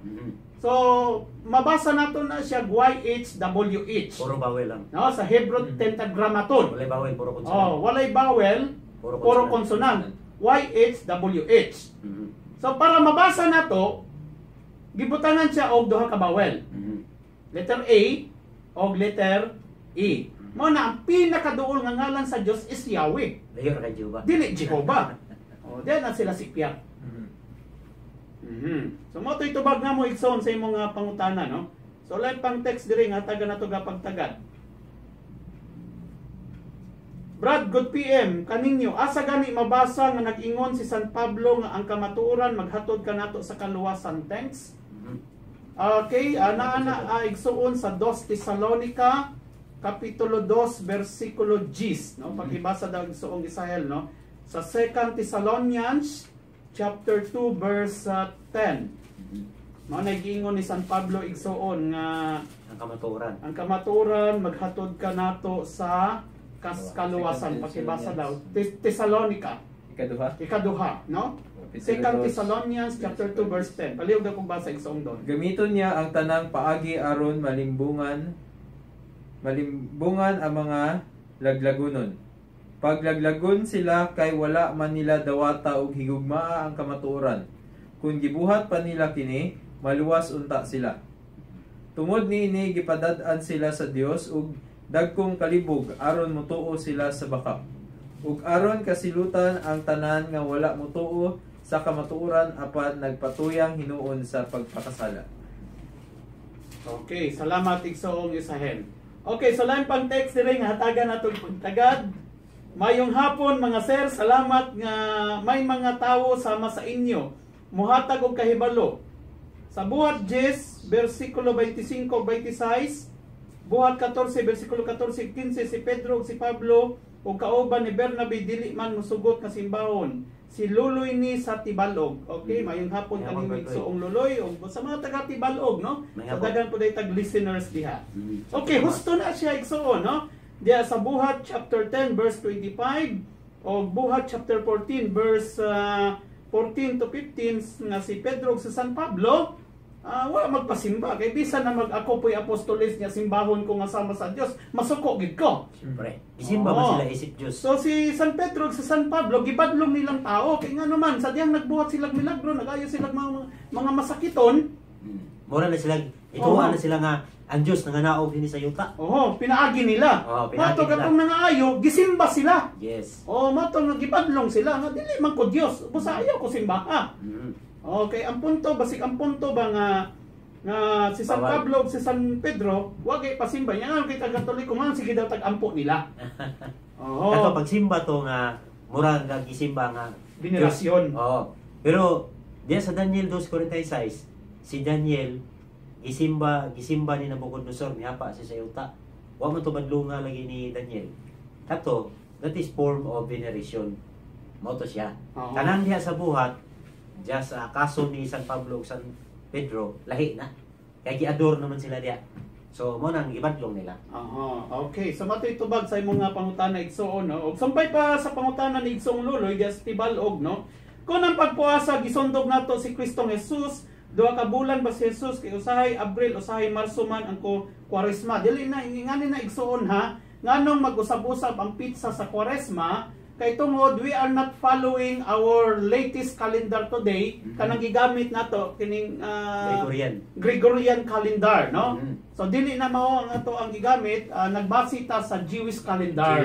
so mabasa nato na siya YHWH. Puro bawel lang. No, sa Hebrew tetragrammaton. Walay bawel, puro konsonant. Walay bawel, puro consonant. YHWH. So para mabasa nato, gibutanan siya og duha ka bawel. Letter A og letter E. Mao na ang pinakaduol nga ngalan sa Dios is Yahweh. Layo ra kay Jehovah. Dili Jehovah. Diyan na sila sikya. So mo to'y tubag nga mo igsoon sa imong mga pangutana, no? So like pang text diri nga taga nato gapagtagad. Brad, good PM, kaninyo, asa gani mabasa nga nag-ingon si San Pablo nga ang kamatuoran maghatod kanato sa kaluwasan. Thanks. Okay, igsuon sa 2 Tesalonica kapitulo 2 versikulo 10, no? Pagibasa daw igsuong Israel, no? Sa 2 Thessalonians chapter 2 verse 10. Mao nag-ingon ni San Pablo igsuon nga ang kamatuoran maghatod kanato sa kaluwasan. Pakibasa daw Thessalonica ikaduha, no? 2 Thessalonians chapter 2 verse 10. Palihog na kung basa igsoong doon. Gamiton niya ang tanang paagi aron malimbungan ang mga laglagunon. Paglaglagon sila kay wala man nila dawata og higugmaa ang kamatuoran. Kung gibuhat pa nila kini, maluwas unta sila. Tungod niini gipadad-an sila sa Dios ug dagkong kalibog aron motuo sila sa baka. Ug aron kasilutan ang tanan nga wala motuo sa kamatuoran apan nagpatuyang hinuon sa pagpakasala. Okay, salamat igsoong Israel. Okay, so lang pang text diri nga hatagan nato pagtagad. Mayong hapon mga sir, salamat nga may mga tawo sama sa inyo. Muhatag og kahibalo. Sa buhat 10 bersikulo 25-26, buhat 14 bersikulo 14-15 si Pedro ug si Pablo ug kauban ni Bernabe dili man mosugot nga simbahon. Si Luloy ni sa Tibalog. Okay, mayong hapon kaning igsoong Luloy ug sa mga taga Tibalog, no? Sa dagan po day tag listeners diha. Okay, husto na siya igsoon, no? Diya sa buhat chapter 10 verse 25 o buhat chapter 14 verse 14 to 15 nga si Pedro ug si San Pablo wala magpasimba kay bisan na ako po'y apostoles niya simbahon ko nga sama sa Dios masuko gid ko. Siyempre, isimba ba sila isip Dios? So si San Pedro ug si San Pablo gibadlong nilang tao kay nga naman sa diyang nagbuhat silang milagro, nagayo silang mga masakiton. Mura na sila, ituwa na sila nga ang Dios nanganaog dinhi sa yuta. Pinaagi nila. Mato katong nangaayo, gisimba sila. Yes. Mato nagibadlong sila nga dili man ko Dios, busa ayaw ko simbaha. Okay, ang punto ba nga si San Pablo ug si San Pedro, wag ay pasimba niya nga kay Katoliko man sige daw tag-ampo nila. Kato pagsimba to nga mura nga gisimba nga venerasyon. Pero diya sa Daniel 2:46, si Daniel gisimba ni Nabucodonosor, niapa siya sa yuta. wa man to badlunga lagi ni Daniel. Kato, that is form of veneration. Mao to siya. Oo. Kanang diha sa buhat, just kaso ni San Pablo ug San Pedro, lahi na. Kaya giador naman sila diha. So, mo nang gibadlong nila. Aha, okay. So matoy tubag sa imong nga pangutana igsoon, no. Ug sampay pa sa pangutana ni igsoong luloy just tibalog, no. Kung ang pagpuasa gisundog nato si Kristong Jesus, duha ka bulan ba si Jesus kay usahay Abril, usahay Marso man ang Kwaresma. Dili na ingani na igsoon ha. Nganong mag-usab-usab ang pizza sa Kwaresma kay tungod we are not following our latest calendar today. Kanang gigamit nato kining Gregorian calendar, no? So dili na mao ang ato ang gigamit, nagbase ta sa Jewish calendar.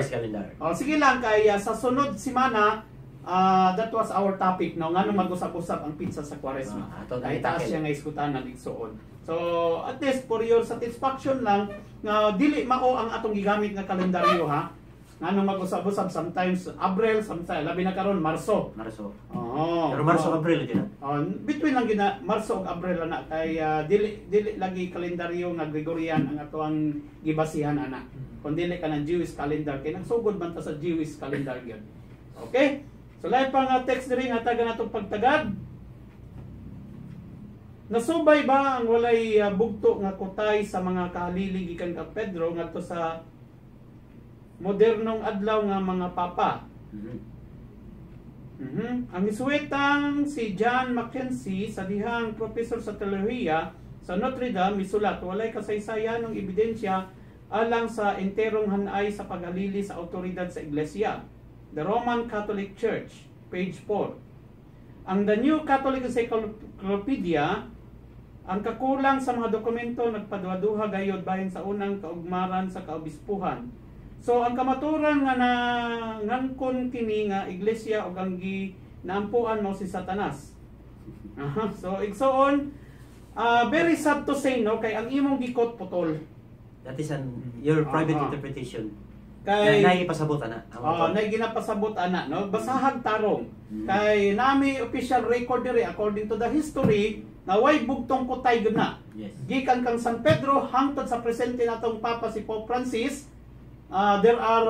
Sige lang kay sa sunod semana that was our topic, no? Ngano mag-usap-usap ang pizza sa Kwaresma. Kay taas siya nga iskutan ng igsoon. So at least for your satisfaction lang nga dili mao ang atong gigamit nga kalendaryo ha. Ngano mag-usap-usap sometimes Abril, sometimes labi na karon Marso. Oo. Pero Marso Abril din. Between lang gina Marso ug Abril na kay dili lagi kalendaryo nga Gregorian ang ato ang gibasihan ana. Kun dili ka ng Jewish calendar kay nagsugod man ta sa Jewish calendar gyud. Okay? So lahi pa nga text diri nga taga natong pagtagad. Nasubay ba ang walay bugto nga kutay sa mga kahalili gikan ka Pedro ngadto sa modernong adlaw nga mga papa? Ang isuwetang si John Mackenzie sa dihang professor sa teolohiya sa Notre Dame misulat walay kasaysayan ng ebidensya alang sa enterong hanay sa paghalili sa awtoridad sa iglesia. The Roman Catholic Church, page 4. Ang The New Catholic Encyclopedia, ang kakulang sa mga dokumento nagpaduha-duha gayod bahin sa unang kaugmaran sa kaobispuhan. So ang kamaturan nga ngangkon kini nga iglesia ug ang ginaampuan mo si Satanas. So igsoon, very sad to say, no, kay ang imong gikot putol. That is your private interpretation. Kay naipasabot ana. nay ginapasabot ana, no, basahag tarong. Kay nami official record diri according to the history na way bugtong kutay gud na. Yes. Gikan kang San Pedro hangtod sa presente natong Papa si Pope Francis. There are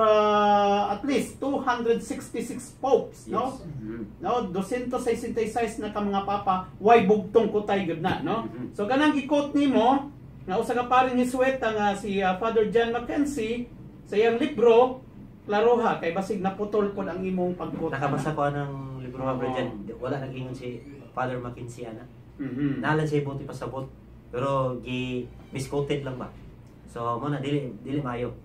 at least 266 popes, no? No, 266 na ka mga papa, way bugtong kutay gud na, no? So kanang gi-quote nimo nga usa ka paring hisweta nga si Father John Mackenzie sa iyang libro, klaroha kay basig naputol pod ang imong pag-quote. Nakabasa ko ng libro nga Bridget. Wala nag-ingon si Father Mackenzie ana. Nalan siya buti pasabot, pero misquoted lang ba? So mo na dili maayo.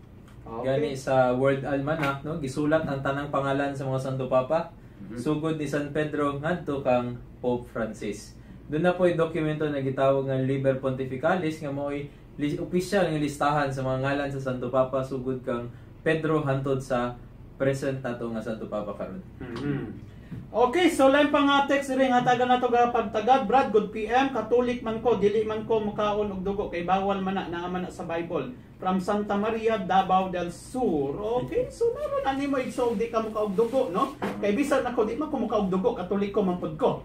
Gani sa World Almanac, no, gisulat ang tanang pangalan sa mga Santo Papa. Sugod ni San Pedro ngadto kang Pope Francis. Doon na po yung dokumento na gitawag nga Liber Pontificalis nga mo'y opisyal nga listahan sa mga ngalan sa Santo Papa sugod kang Pedro hantod sa present nato nga Santo Papa karon. Okay, so lain pa nga text ring hatagan nato ga pagtagad. Brad, good PM, Katolik man ko, dili man ko mukaon og dugo kay bawal man na man sa Bible. From Santa Maria, Davao del Sur. Okay, so meron ani mo igsoog di ka muka og dugo, no? Kay bisan ako di man ko muka og dugo, Katoliko man pud ko.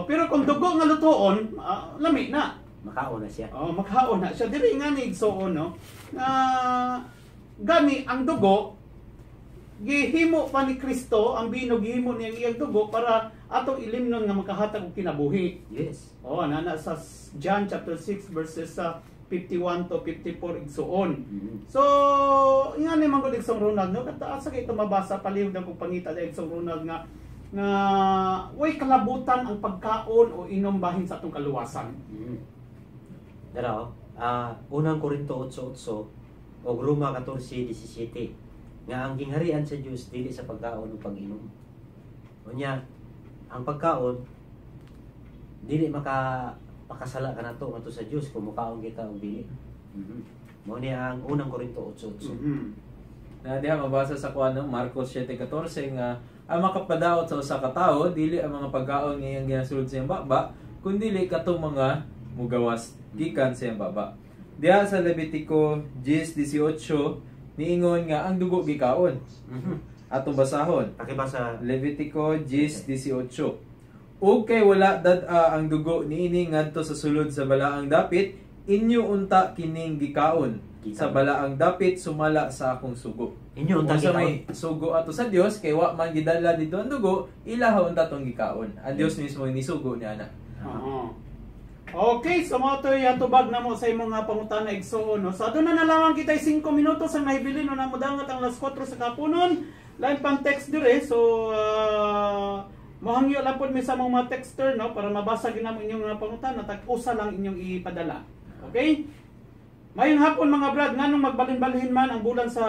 Pero kung dugo nga lutoon, lami na. Makaon na siya. Makaon na siya. Dili nga ni igsoon, no? Gani ang dugo gihimo pa ni Kristo, ang binog gihimo niya iyang dugo para atong ilimnon nga makahatag og kinabuhi. Yes. Nana sa John chapter 6 verses 51 to 54 igsuon. So, ingani man gud Igsoong Ronald, no? Asa kay ito mabasa palihog na kong pangita sa Igsoong Ronald nga way kalabutan ang pagkaon o inom bahin sa atong kaluwasan. Pero, unang Korinto 8:8 o Roma 14:17 nga ang gingharian sa Dios dili sa pagkaon o pag-inom. Unya, ang pagkaon dili makasala ka nato ngadto sa Dios kung mukaon kita og dili. Mao ni ang unang Korinto 8:8. Na diha mabasa sa kuano Marcos 7:14 nga ang makapadaot sa usa ka tawo dili ang mga pagkaon nga iyang ginasulod sa iyang baba kundi katong mga mugawas gikan sa iyang baba. Diha sa Levitico 10:18 niingon nga ang dugo gikaon. Atong basahon. Pakibasa Levitico 10:18. Ug kay wala dad-a ang dugo niini ngadto sa sulod sa balaang dapit, inyo unta kining gikaon. sa balaang dapit sumala sa akong sugo. Inyo unta Kung sa gikaon. may sugo ato sa Dios kay wa man gidala dito ang dugo, ilaha unta tong gikaon. Ang Dios mismo ni sugo niya na. Oo. Okay, so mo to yatubag na mo sa imong nga pangutana igsoon. No? So aduna na lamang kita 5 minutos ang nahibilin no na modangat ang alas 4 sa kapunon. Lain pang text dire. So mohangyo lang pod mi sa mga texter no para mabasa ginamo inyong nga pangutana tag-usa lang inyong ipadala. Okay? Mayong hapon mga brad, nganong magbalin-balhin man ang bulan sa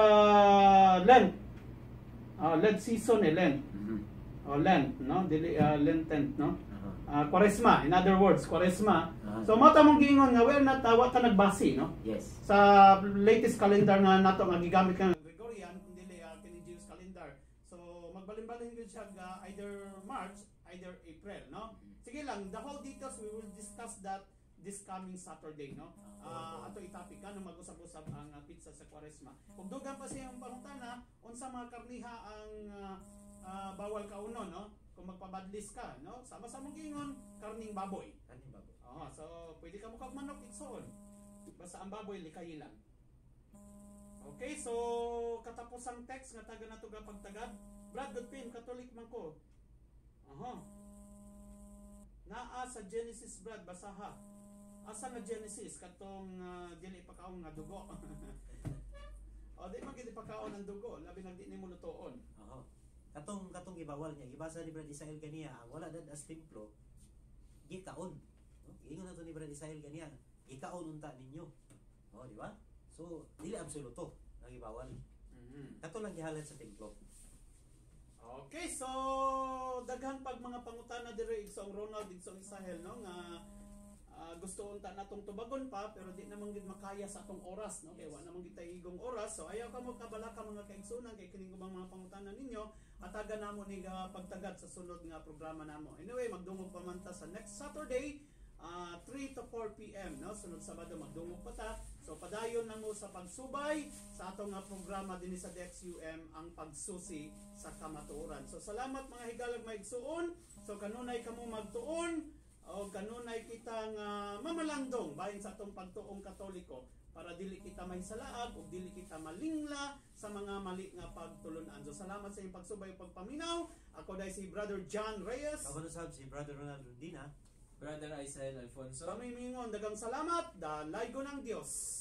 Lent. Lent season Lent. Lent, no? Dili Lenten, no? Kwaresma, in other words, Kwaresma. So mata mong giingon nga well na tawa ka nagbasi, no? Yes. Sa latest calendar nga nato nga gigamit ka Gregorian, dili kini Jewish calendar. So magbalin-balhin gyud siya either March, either April, no? Sige lang, the whole details we will discuss that this coming Saturday, no? Ato itapik ka nung mag-usap-usap ang pizza sa Kwaresma. Kung dugang pa siyang pangutana, unsa mga karniha ang bawal kauno, no? Kung magpabadlis ka, no? Sama-sama giingon karning baboy. Kaning baboy. So pwede ka mo kag manok igsoon. Basta ang baboy likay lang. Okay, so katapos ang text nga taga nato ga pagtagad. Brad Godpin, Catholic man ko. Naa sa Genesis brad basaha. Asa nga Genesis katong dili pakaon nga dugo. Di man gid pakaon ang dugo, labi nang di nimo lutoon. Katong ibawal niya, ibasa ni Brad Isael kaniya, ang wala dad as templo, gikaon. No? Ingon nato ni Brad Isael kaniya, gikaon unta ninyo. Di ba? So, dili absoluto ang ibawal. Kato lang gihalat sa templo. Okay, so daghan pag mga pangutana dire igsong Ronald, igsong Isael, no? Nga gusto unta natong tubagon pa pero di naman gid makaya sa atong oras, no? Kaya wa naman gid tay igong oras. So ayaw ka mo kabalaka mga kaigsunan kay kining ubang mga pangutana ninyo at taga namo ni pagtagad sa sunod nga programa namo. Anyway, magdungog pa man ta sa next Saturday 3 to 4 PM, no? Sunod Sabado magdungog pa ta. So padayon na mo sa pagsubay sa atong nga programa dinhi sa DXUM ang pagsusi sa kamatuoran. So salamat mga higalag maigsuon. So kanunay kamo magtuon o kanunay kitang mamalandong bahin sa atong pagtuong Katoliko para dili kita mahisalaag o dili kita malingla sa mga mali nga pagtulunan. So salamat sa inyong pagsubay ug pagpaminaw. Ako dai si Brother John Reyes. Ako na sab si Brother Ronald Rondina. Brother Isael Alfonso. Kami mingon dagang salamat, dalaygo ng Dios.